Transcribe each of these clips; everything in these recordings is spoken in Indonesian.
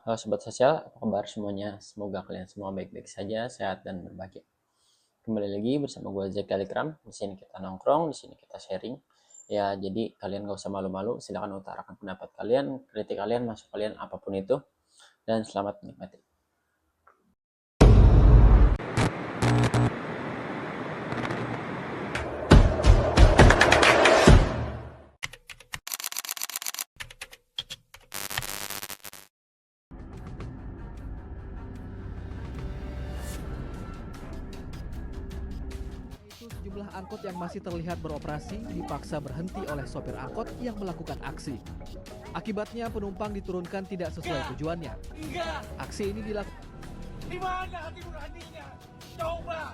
Halo Sobat Sosial, apa kabar semuanya? Semoga kalian semua baik-baik saja, sehat dan berbahagia. Kembali lagi bersama gue Jack Telegram. Di sini kita nongkrong, di sini kita sharing. Ya, jadi kalian gak usah malu-malu, silakan utarakan pendapat kalian, kritik kalian, masuk kalian, apapun itu. Dan selamat menikmati. Sejumlah angkot yang masih terlihat beroperasi dipaksa berhenti oleh sopir angkot yang melakukan aksi. Akibatnya penumpang diturunkan tidak sesuai tujuannya. Aksi ini dilakukan. Di mana hati nuraninya? Coba.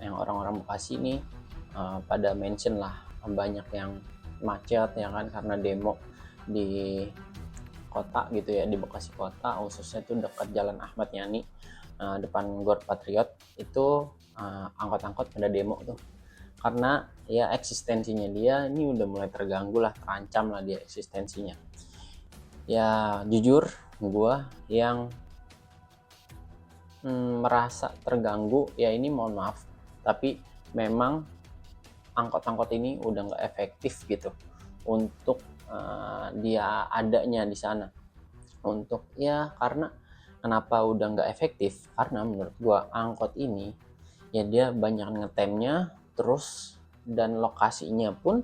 Yang orang-orang Bekasi ini pada mention lah, banyak yang macet ya kan, karena demo di kota gitu ya, di Bekasi kota khususnya itu dekat Jalan Ahmad Yani, depan Gor Patriot itu, angkot-angkot pada demo tuh karena ya eksistensinya dia ini udah mulai terganggu lah, terancam lah dia eksistensinya. Ya jujur gue yang merasa terganggu ya, ini mohon maaf, tapi memang angkot-angkot ini udah nggak efektif gitu untuk dia adanya di sana. Untuk ya karena kenapa udah nggak efektif, karena menurut gua angkot ini ya dia banyak ngetemnya terus, dan lokasinya pun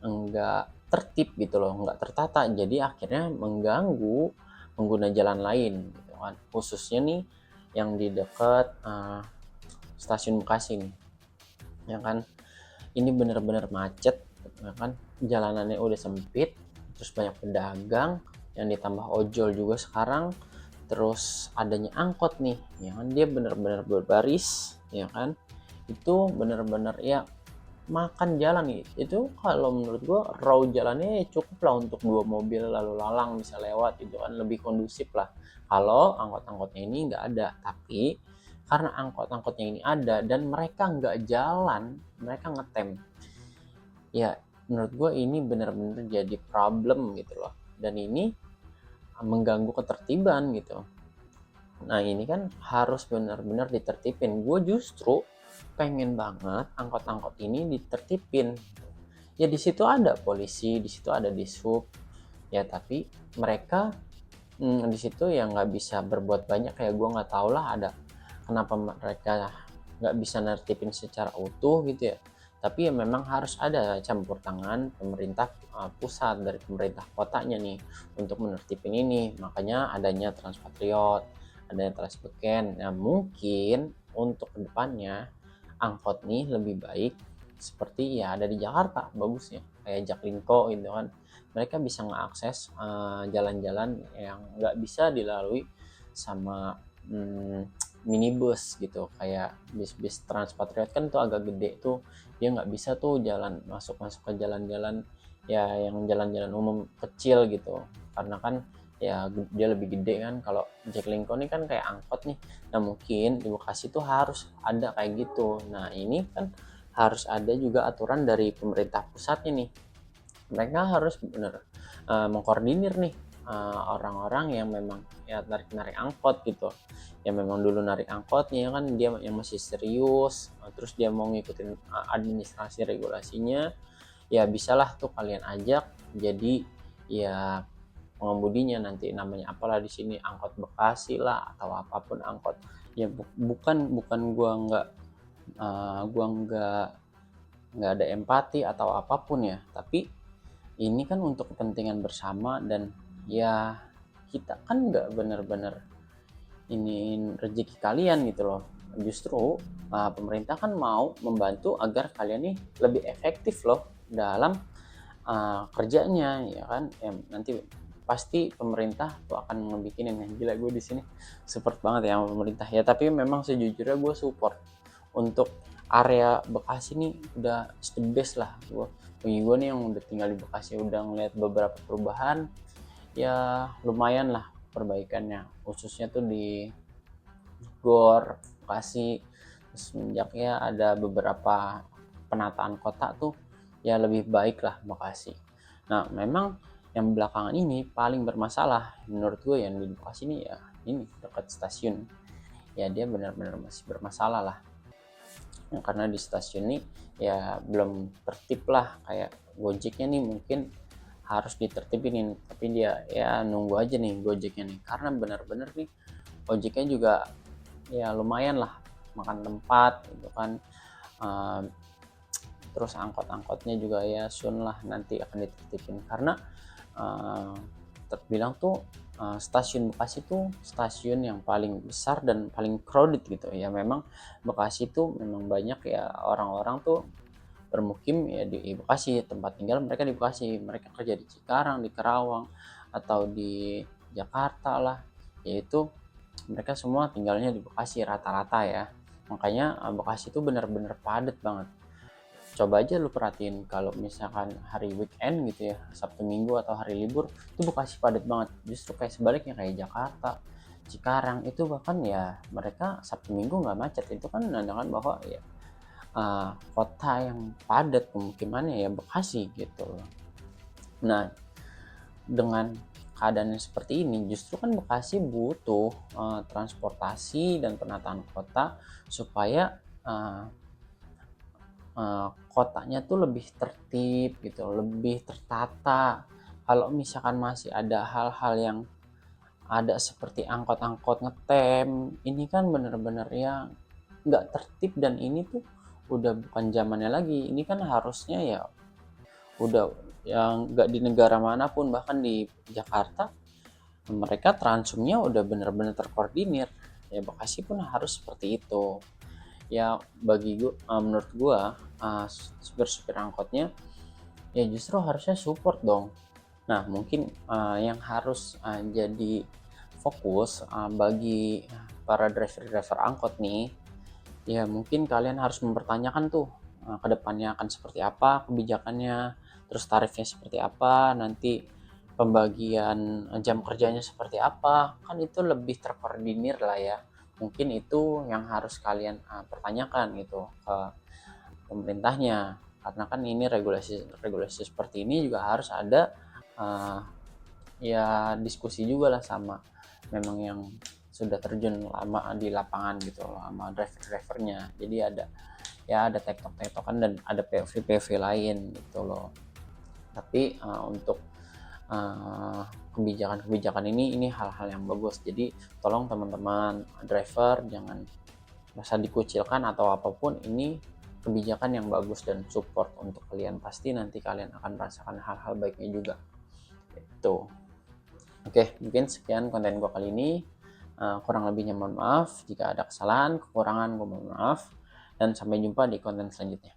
enggak tertib gitu loh, nggak tertata, jadi akhirnya mengganggu pengguna jalan lain gitu kan, khususnya nih yang di dekat stasiun Bekasi nih ya kan. Ini bener-bener macet ya kan, jalanannya udah sempit, terus banyak pedagang yang ditambah ojol juga sekarang, terus adanya angkot nih ya kan, dia bener-bener berbaris ya kan, itu bener-bener ya makan jalan nih. Itu kalau menurut gua raw jalannya cukup lah untuk 2 mobil lalu lalang bisa lewat gitu kan, lebih kondusif lah kalau angkot-angkotnya ini nggak ada. Tapi karena angkot-angkotnya ini ada dan mereka nggak jalan, mereka ngetem, ya menurut gue ini benar-benar jadi problem gitu loh, dan ini mengganggu ketertiban gitu. Nah ini kan harus benar-benar ditertipin. Gue justru pengen banget angkot-angkot ini ditertipin. Ya di situ ada polisi, di situ ada dishub, ya tapi mereka di situ ya nggak bisa berbuat banyak. Kayak gue nggak tahu lah ada kenapa mereka nggak bisa nertipin secara utuh gitu ya. Tapi ya memang harus ada campur tangan pemerintah pusat, dari pemerintah kotanya nih untuk menertipin ini. Makanya adanya Transpatriot, adanya Transbeken. Nah mungkin untuk kedepannya angkot nih lebih baik seperti ya ada di Jakarta bagusnya, kayak Jaklingko gitu kan. Mereka bisa mengakses jalan-jalan yang nggak bisa dilalui sama minibus gitu, kayak bis-bis Transpatriot kan tuh agak gede tuh, dia nggak bisa tuh jalan masuk ke jalan-jalan ya, yang jalan-jalan umum kecil gitu, karena kan ya dia lebih gede kan. Kalau Jaklingko ini kan kayak angkot nih. Nah mungkin di Bekasi tuh harus ada kayak gitu. Nah ini kan harus ada juga aturan dari pemerintah pusatnya nih, mereka harus benar mengkoordinir nih orang-orang yang memang ya narik angkot gitu, yang memang dulu narik angkotnya kan, dia yang masih serius, terus dia mau ngikutin administrasi regulasinya, ya bisalah tuh kalian ajak jadi ya pengemudinya nanti namanya apalah di sini, angkot Bekasi lah atau apapun angkot. Ya bukan gua nggak ada empati atau apapun ya, tapi ini kan untuk kepentingan bersama, dan ya kita kan nggak bener-bener ini rezeki kalian gitu loh. Justru pemerintah kan mau membantu agar kalian nih lebih efektif loh dalam kerjanya ya kan. Ya, nanti pasti pemerintah tuh akan ngebikinin, yang gila gue di sini support banget ya sama pemerintah ya. Tapi memang sejujurnya gue support untuk area Bekasi nih, udah the best lah. Gue Bagi gue nih yang udah tinggal di Bekasi udah ngeliat beberapa perubahan, ya lumayan lah perbaikannya, khususnya tuh di GOR Bekasi. Semenjaknya ada beberapa penataan kota tuh ya lebih baik lah Bekasi. Nah memang yang belakangan ini paling bermasalah menurut gue yang di Bekasi ini ya ini dekat stasiun, ya dia benar-benar masih bermasalah lah ya, karena di stasiun ini ya belum tertib lah. Kayak Gojeknya nih mungkin harus ditertibin, tapi dia ya nunggu aja nih Gojeknya nih, karena benar-benar nih Gojeknya juga ya lumayan lah makan tempat gitu kan. uh, Terus angkot-angkotnya juga ya soon lah nanti akan ditertibin, karena terbilang tuh stasiun Bekasi tuh stasiun yang paling besar dan paling crowded gitu ya. Memang Bekasi tuh memang banyak ya orang-orang tuh bermukim ya di Bekasi, tempat tinggal mereka di Bekasi, mereka kerja di Cikarang, di Kerawang, atau di Jakarta lah, yaitu mereka semua tinggalnya di Bekasi rata-rata ya. Makanya Bekasi itu benar-benar padat banget. Coba aja lu perhatiin kalau misalkan hari weekend gitu ya, Sabtu Minggu atau hari libur, itu Bekasi padat banget. Justru kayak sebaliknya kayak Jakarta, Cikarang itu bahkan ya mereka Sabtu Minggu nggak macet. Itu kan menandakan bahwa ya kota yang padat pemukimannya ya Bekasi gitu loh. Nah dengan keadaan yang seperti ini justru kan Bekasi butuh transportasi dan penataan kota supaya kotanya tuh lebih tertib gitu, lebih tertata. Kalau misalkan masih ada hal-hal yang ada seperti angkot-angkot ngetem, ini kan bener-bener ya nggak tertib, dan ini tuh udah bukan zamannya lagi. Ini kan harusnya ya udah yang nggak di negara manapun, bahkan di Jakarta mereka transumnya udah bener-bener terkoordinir. Ya Bekasi pun harus seperti itu. Ya bagi gua, menurut gua supir-supir angkotnya ya justru harusnya support dong. Nah mungkin yang harus jadi fokus bagi para driver-driver angkot nih, ya mungkin kalian harus mempertanyakan tuh kedepannya akan seperti apa kebijakannya, terus tarifnya seperti apa, nanti pembagian jam kerjanya seperti apa, kan itu lebih terkoordinir lah ya. Mungkin itu yang harus kalian pertanyakan gitu ke pemerintahnya, karena kan ini regulasi seperti ini juga harus ada ya diskusi juga lah sama memang yang sudah terjun lama di lapangan gitu loh, sama drivernya. Jadi ada tektok-tektokan dan ada POV lain gitu loh. Tapi untuk kebijakan-kebijakan ini hal-hal yang bagus. Jadi tolong teman-teman driver jangan merasa dikucilkan atau apapun. Ini kebijakan yang bagus dan support untuk kalian. Pasti nanti kalian akan merasakan hal-hal baiknya juga. Itu. Oke, mungkin sekian konten gue kali ini. Kurang lebihnya mohon maaf. Jika ada kesalahan, kekurangan, gue mohon maaf. Dan sampai jumpa di konten selanjutnya.